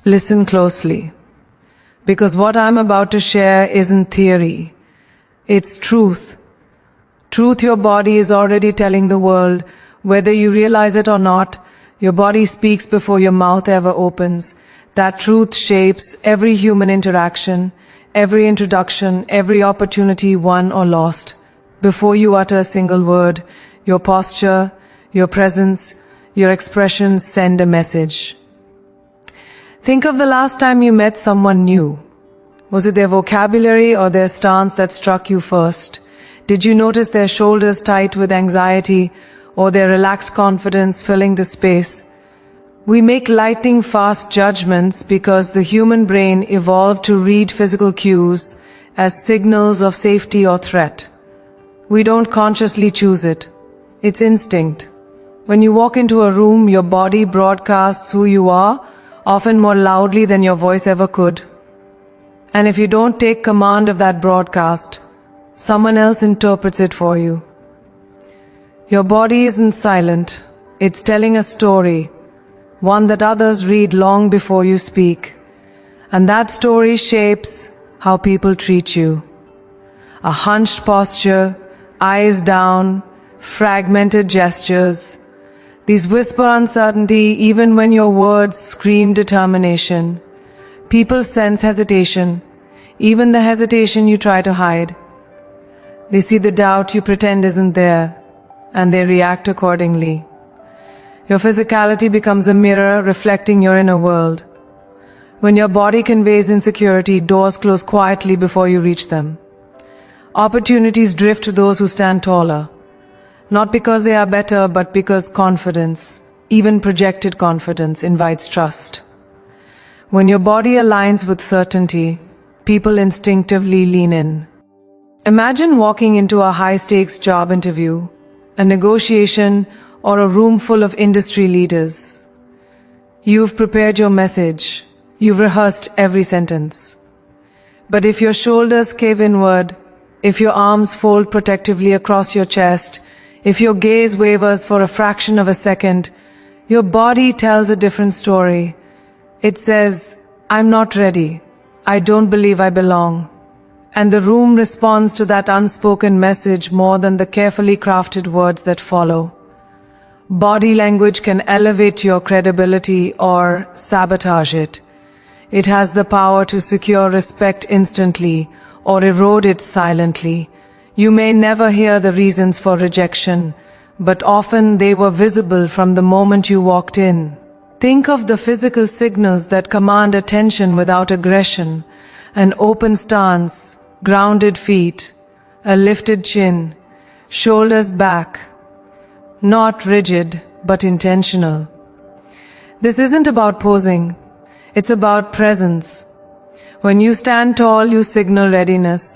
Listen closely, because what I'm about to share isn't theory. It's truth. Truth your body is already telling the world, whether you realize it or not. Your body speaks before your mouth ever opens. That truth shapes every human interaction, every introduction, every opportunity won or lost. Before you utter a single word, your posture, your presence, your expressions send a message. Think of the last time you met someone new. Was it their vocabulary or their stance that struck you first? Did you notice their shoulders tight with anxiety or their relaxed confidence filling the space? We make lightning-fast judgments because the human brain evolved to read physical cues as signals of safety or threat. We don't consciously choose it. It's instinct. When you walk into a room, your body broadcasts who you are, often more loudly than your voice ever could. And if you don't take command of that broadcast, someone else interprets it for you. Your body isn't silent. It's telling a story, one that others read long before you speak. And that story shapes how people treat you. A hunched posture, eyes down, fragmented gestures. These whisper uncertainty even when your words scream determination. People sense hesitation, even the hesitation you try to hide. They see the doubt you pretend isn't there, and they react accordingly. Your physicality becomes a mirror reflecting your inner world. When your body conveys insecurity, doors close quietly before you reach them. Opportunities drift to those who stand taller. Not because they are better, but because confidence, even projected confidence, invites trust. When your body aligns with certainty, people instinctively lean in. Imagine walking into a high-stakes job interview, a negotiation, or a room full of industry leaders. You've prepared your message. You've rehearsed every sentence. But if your shoulders cave inward, if your arms fold protectively across your chest, if your gaze wavers for a fraction of a second, your body tells a different story. It says, "I'm not ready. I don't believe I belong." And the room responds to that unspoken message more than the carefully crafted words that follow. Body language can elevate your credibility or sabotage it. It has the power to secure respect instantly or erode it silently. You may never hear the reasons for rejection, but often they were visible from the moment you walked in. Think of the physical signals that command attention without aggression: an open stance, grounded feet, a lifted chin, shoulders back. Not rigid, but intentional. This isn't about posing. It's about presence. When you stand tall, you signal readiness.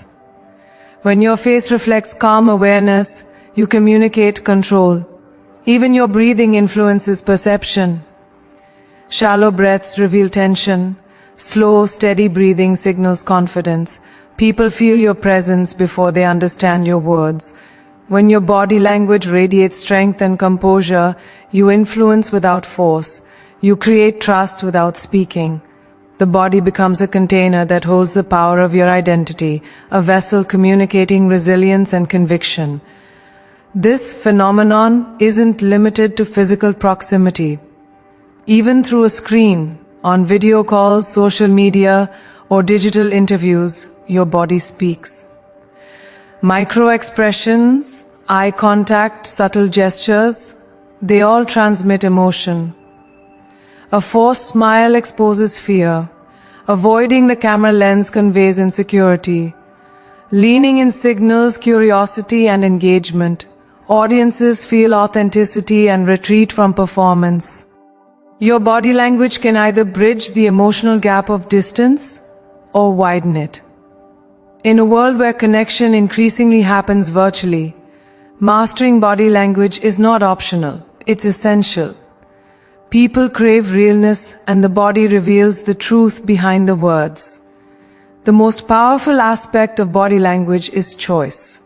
When your face reflects calm awareness, you communicate control. Even your breathing influences perception. Shallow breaths reveal tension. Slow, steady breathing signals confidence. People feel your presence before they understand your words. When your body language radiates strength and composure, you influence without force. You create trust without speaking. The body becomes a container that holds the power of your identity, a vessel communicating resilience and conviction. This phenomenon isn't limited to physical proximity. Even through a screen, on video calls, social media, or digital interviews, your body speaks. Micro-expressions, eye contact, subtle gestures, they all transmit emotion. A forced smile exposes fear. Avoiding the camera lens conveys insecurity. Leaning in signals curiosity and engagement. Audiences feel authenticity and retreat from performance. Your body language can either bridge the emotional gap of distance or widen it. In a world where connection increasingly happens virtually, mastering body language is not optional, it's essential. People crave realness, and the body reveals the truth behind the words. The most powerful aspect of body language is choice.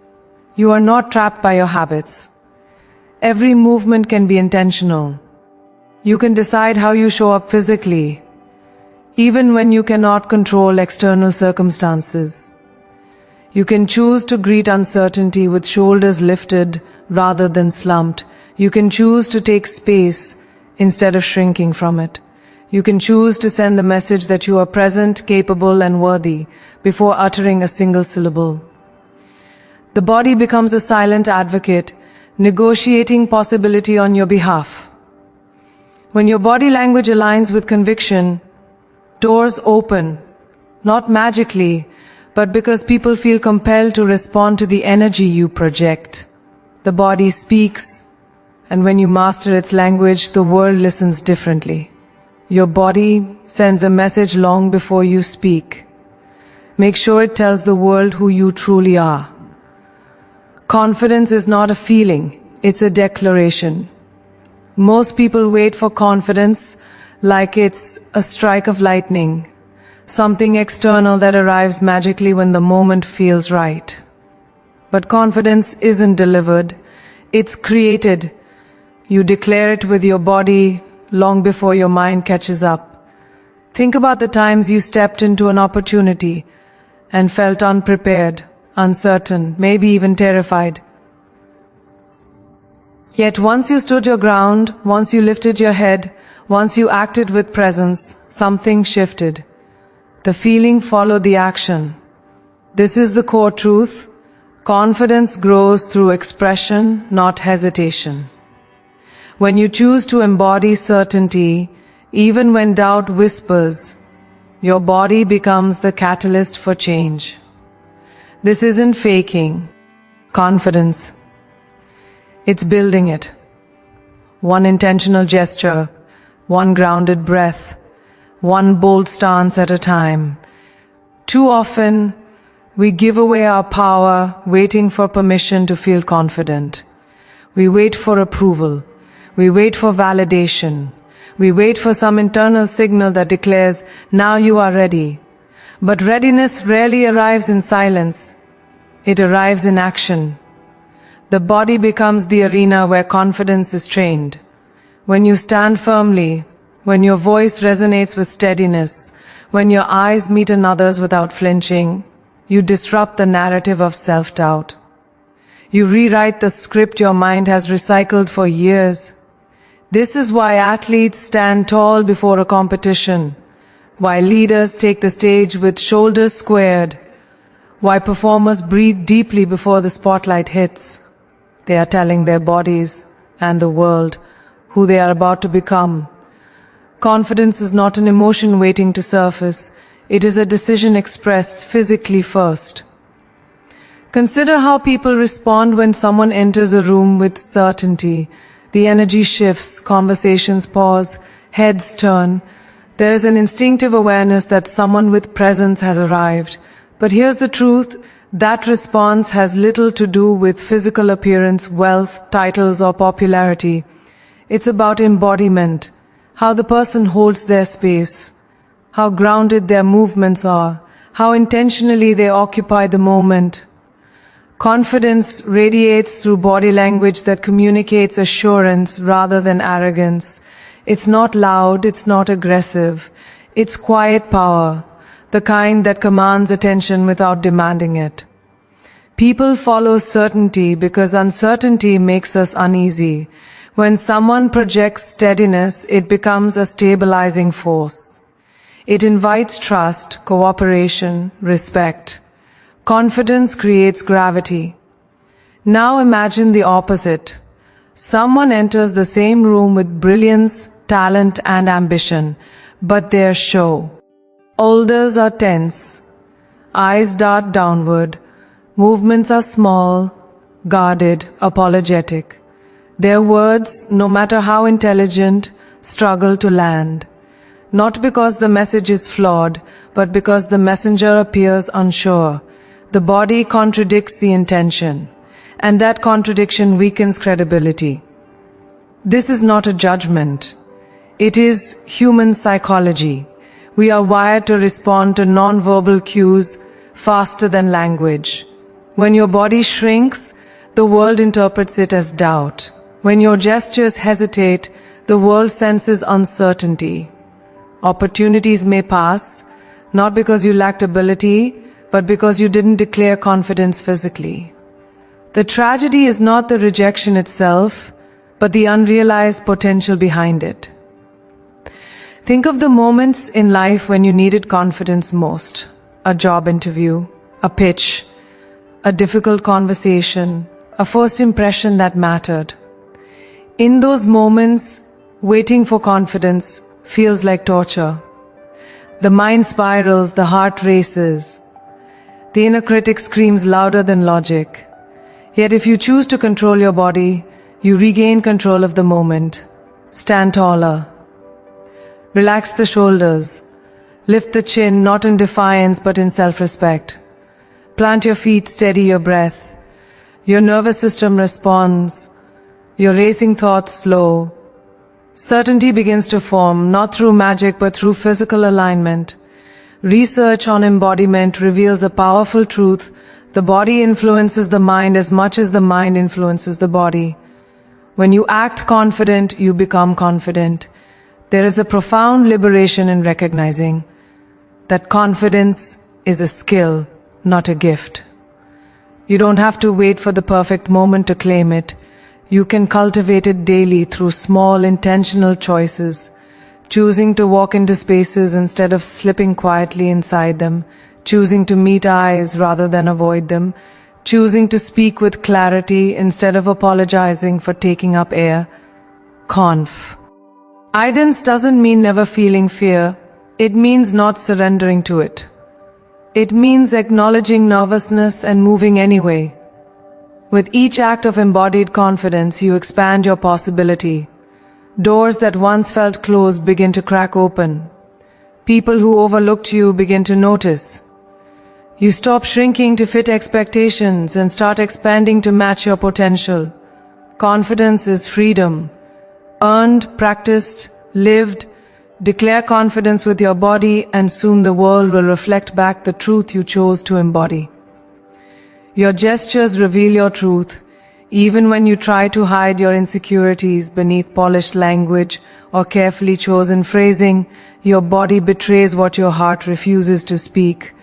You are not trapped by your habits. Every movement can be intentional. You can decide how you show up physically. even when you cannot control external circumstances. You can choose to greet uncertainty with shoulders lifted rather than slumped. You can choose to take space instead of shrinking from it. You can choose to send the message that you are present, capable, and worthy before uttering a single syllable. The body becomes a silent advocate, negotiating possibility on your behalf. When your body language aligns with conviction, doors open, not magically, but because people feel compelled to respond to the energy you project. The body speaks, and when you master its language, the world listens differently. Your body sends a message long before you speak. Make sure it tells the world who you truly are. Confidence is not a feeling, it's a declaration. Most people wait for confidence like it's a strike of lightning, something external that arrives magically when the moment feels right. But confidence isn't delivered, it's created. You declare it with your body long before your mind catches up. Think about the times you stepped into an opportunity and felt unprepared, uncertain, maybe even terrified. Yet once you stood your ground, once you lifted your head, once you acted with presence, something shifted. The feeling followed the action. This is the core truth. Confidence grows through expression, not hesitation. When you choose to embody certainty, even when doubt whispers, your body becomes the catalyst for change. This isn't faking confidence. It's building it. One intentional gesture, one grounded breath, one bold stance at a time. Too often, we give away our power waiting for permission to feel confident. We wait for approval. We wait for validation. We wait for some internal signal that declares, now you are ready. But readiness rarely arrives in silence. It arrives in action. The body becomes the arena where confidence is trained. When you stand firmly, when your voice resonates with steadiness, when your eyes meet another's without flinching, you disrupt the narrative of self-doubt. You rewrite the script your mind has recycled for years. This is why athletes stand tall before a competition, why leaders take the stage with shoulders squared, why performers breathe deeply before the spotlight hits. They are telling their bodies and the world who they are about to become. Confidence is not an emotion waiting to surface. It is a decision expressed physically first. Consider how people respond when someone enters a room with certainty. The energy shifts, conversations pause, heads turn. There is an instinctive awareness that someone with presence has arrived. But here's the truth, that response has little to do with physical appearance, wealth, titles, or popularity. It's about embodiment, how the person holds their space, how grounded their movements are, how intentionally they occupy the moment. Confidence radiates through body language that communicates assurance rather than arrogance. It's not loud, it's not aggressive. It's quiet power, the kind that commands attention without demanding it. People follow certainty because uncertainty makes us uneasy. When someone projects steadiness, it becomes a stabilizing force. It invites trust, cooperation, respect. Confidence creates gravity. Now imagine the opposite. Someone enters the same room with brilliance, talent, and ambition, but their show. Shoulders are tense. Eyes dart downward. Movements are small, guarded, apologetic. Their words, no matter how intelligent, struggle to land. Not because the message is flawed, but because the messenger appears unsure. The body contradicts the intention, and that contradiction weakens credibility. This is not a judgment. It is human psychology. We are wired to respond to non-verbal cues faster than language. When your body shrinks, the world interprets it as doubt. When your gestures hesitate, the world senses uncertainty. Opportunities may pass, not because you lacked ability, but because you didn't declare confidence physically. The tragedy is not the rejection itself, but the unrealized potential behind it. Think of the moments in life when you needed confidence most. A job interview, a pitch, a difficult conversation, a first impression that mattered. In those moments, waiting for confidence feels like torture. The mind spirals, the heart races. The inner critic screams louder than logic. Yet if you choose to control your body, you regain control of the moment. Stand taller. Relax the shoulders. Lift the chin, not in defiance but in self-respect. Plant your feet, steady your breath. Your nervous system responds. Your racing thoughts slow. Certainty begins to form, not through magic but through physical alignment. Research on embodiment reveals a powerful truth. The body influences the mind as much as the mind influences the body. When you act confident, you become confident. There is a profound liberation in recognizing that confidence is a skill, not a gift. You don't have to wait for the perfect moment to claim it. You can cultivate it daily through small, intentional choices, choosing to walk into spaces instead of slipping quietly inside them, choosing to meet eyes rather than avoid them, choosing to speak with clarity instead of apologizing for taking up air. Guidance doesn't mean never feeling fear. It means not surrendering to it. It means acknowledging nervousness and moving anyway. With each act of embodied confidence, you expand your possibility. Doors that once felt closed begin to crack open. People who overlooked you begin to notice. You stop shrinking to fit expectations and start expanding to match your potential. Confidence is freedom. Earned, practiced, lived. Declare confidence with your body, and soon the world will reflect back the truth you chose to embody. Your gestures reveal your truth, even when you try to hide your insecurities beneath polished language or carefully chosen phrasing. Your body betrays what your heart refuses to speak.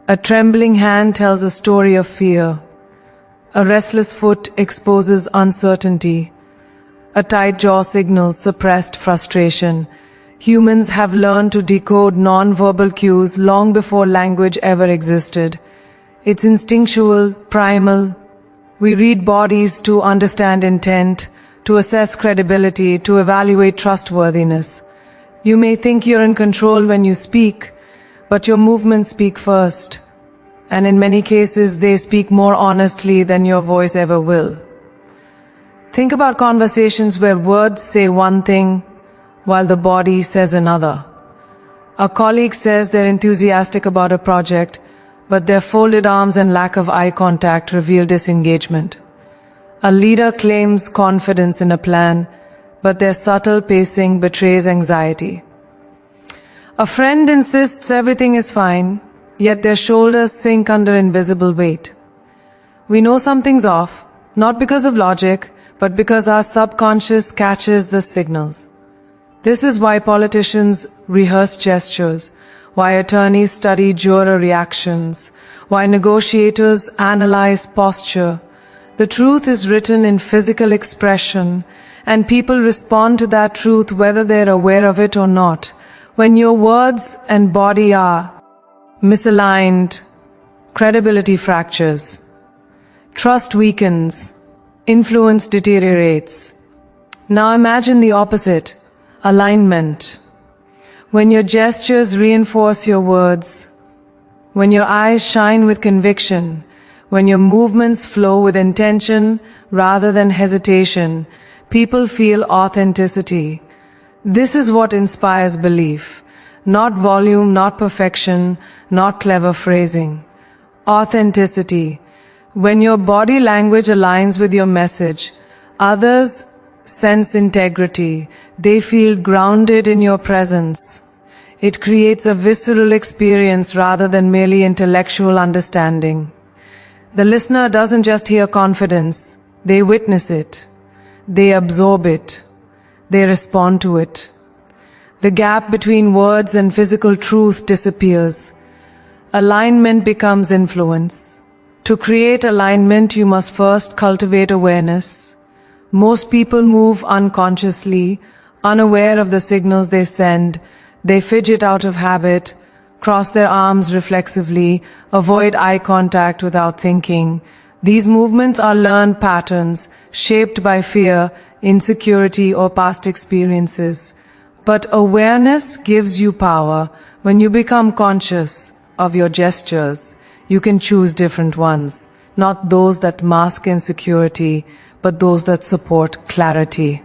A trembling hand tells a story of fear. A restless foot exposes uncertainty. A tight jaw signals suppressed frustration. Humans have learned to decode non-verbal cues long before language ever existed. It's instinctual, primal. We read bodies to understand intent, to assess credibility, to evaluate trustworthiness. You may think you're in control when you speak, but your movements speak first. And in many cases, they speak more honestly than your voice ever will. Think about conversations where words say one thing, while the body says another. A colleague says they're enthusiastic about a project, but their folded arms and lack of eye contact reveal disengagement. A leader claims confidence in a plan, but their subtle pacing betrays anxiety. A friend insists everything is fine, yet their shoulders sink under invisible weight. We know something's off, not because of logic, but because our subconscious catches the signals. This is why politicians rehearse gestures, why attorneys study juror reactions, why negotiators analyze posture. The truth is written in physical expression, and people respond to that truth whether they're aware of it or not. When your words and body are misaligned, credibility fractures, trust weakens, influence deteriorates. Now imagine the opposite, alignment. When your gestures reinforce your words, when your eyes shine with conviction, when your movements flow with intention rather than hesitation, people feel authenticity. This is what inspires belief. Not volume, not perfection, not clever phrasing. Authenticity. When your body language aligns with your message, others sense integrity. They feel grounded in your presence. It creates a visceral experience rather than merely intellectual understanding. The listener doesn't just hear confidence, they witness it. They absorb it. They respond to it. The gap between words and physical truth disappears. Alignment becomes influence. To create alignment, you must first cultivate awareness. Most people move unconsciously, unaware of the signals they send. They fidget out of habit, cross their arms reflexively, avoid eye contact without thinking. These movements are learned patterns, shaped by fear, insecurity, or past experiences. But awareness gives you power. When you become conscious of your gestures, you can choose different ones, not those that mask insecurity, but those that support clarity.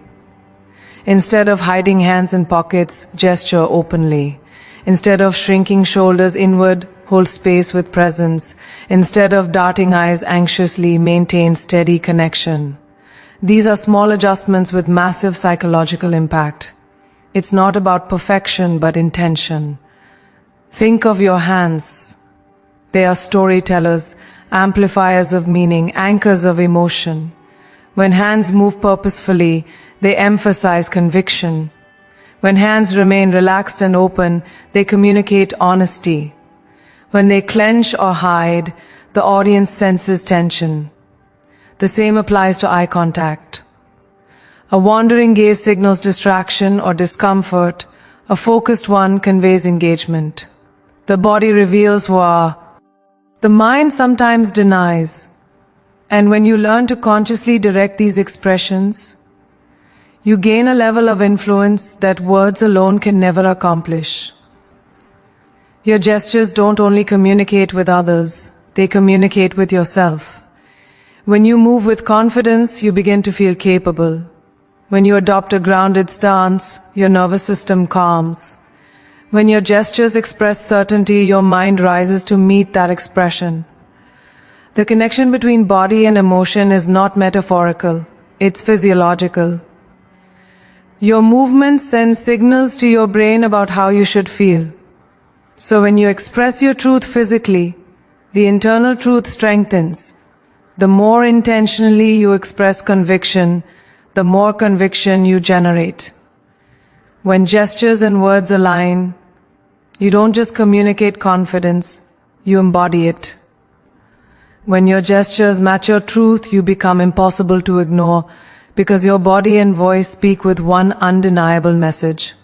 Instead of hiding hands in pockets, gesture openly. Instead of shrinking shoulders inward, hold space with presence. Instead of darting eyes anxiously, maintain steady connection. These are small adjustments with massive psychological impact. It's not about perfection, but intention. Think of your hands. They are storytellers, amplifiers of meaning, anchors of emotion. When hands move purposefully, they emphasize conviction. When hands remain relaxed and open, they communicate honesty. When they clench or hide, the audience senses tension. The same applies to eye contact. A wandering gaze signals distraction or discomfort. A focused one conveys engagement. The body reveals wow. The mind sometimes denies. And when you learn to consciously direct these expressions, you gain a level of influence that words alone can never accomplish. Your gestures don't only communicate with others, they communicate with yourself. When you move with confidence, you begin to feel capable. When you adopt a grounded stance, your nervous system calms. When your gestures express certainty, your mind rises to meet that expression. The connection between body and emotion is not metaphorical, it's physiological. Your movements send signals to your brain about how you should feel. So when you express your truth physically, the internal truth strengthens. The more intentionally you express conviction, the more conviction you generate. When gestures and words align, you don't just communicate confidence, you embody it. When your gestures match your truth, you become impossible to ignore because your body and voice speak with one undeniable message.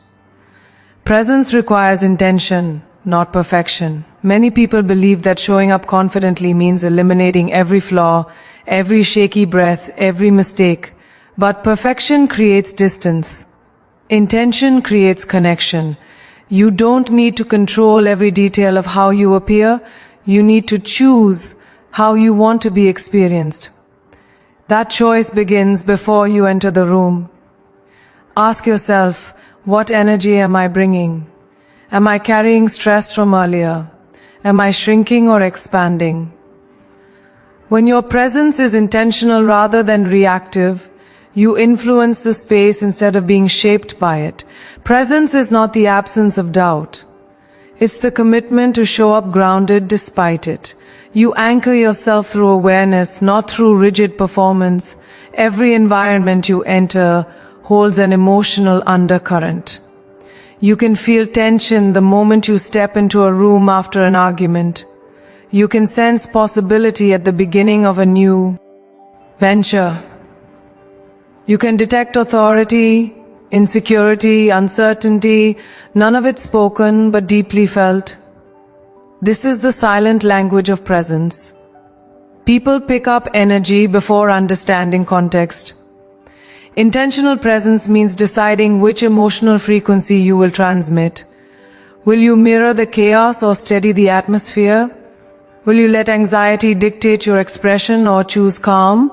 Presence requires intention, not perfection. Many people believe that showing up confidently means eliminating every flaw, every shaky breath, every mistake. But perfection creates distance. Intention creates connection. You don't need to control every detail of how you appear. You need to choose how you want to be experienced. That choice begins before you enter the room. Ask yourself, what energy am I bringing? Am I carrying stress from earlier? Am I shrinking or expanding? When your presence is intentional rather than reactive, you influence the space instead of being shaped by it. Presence is not the absence of doubt. It's the commitment to show up grounded despite it. You anchor yourself through awareness, not through rigid performance. Every environment you enter holds an emotional undercurrent. You can feel tension the moment you step into a room after an argument. You can sense possibility at the beginning of a new venture. You can detect authority, insecurity, uncertainty, none of it spoken but deeply felt. This is the silent language of presence. People pick up energy before understanding context. Intentional presence means deciding which emotional frequency you will transmit. Will you mirror the chaos or steady the atmosphere? Will you let anxiety dictate your expression or choose calm?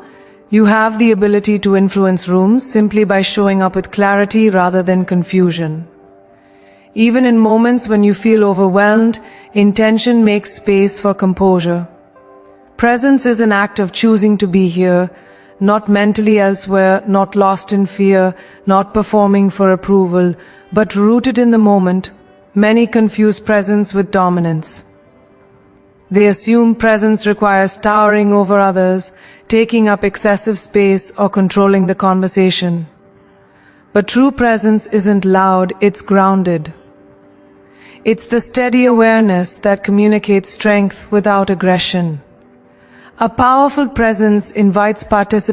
You have the ability to influence rooms simply by showing up with clarity rather than confusion. Even in moments when you feel overwhelmed, intention makes space for composure. Presence is an act of choosing to be here, not mentally elsewhere, not lost in fear, not performing for approval, but rooted in the moment. Many confuse presence with dominance. They assume presence requires towering over others, taking up excessive space, or controlling the conversation. But true presence isn't loud, it's grounded. It's the steady awareness that communicates strength without aggression. A powerful presence invites participation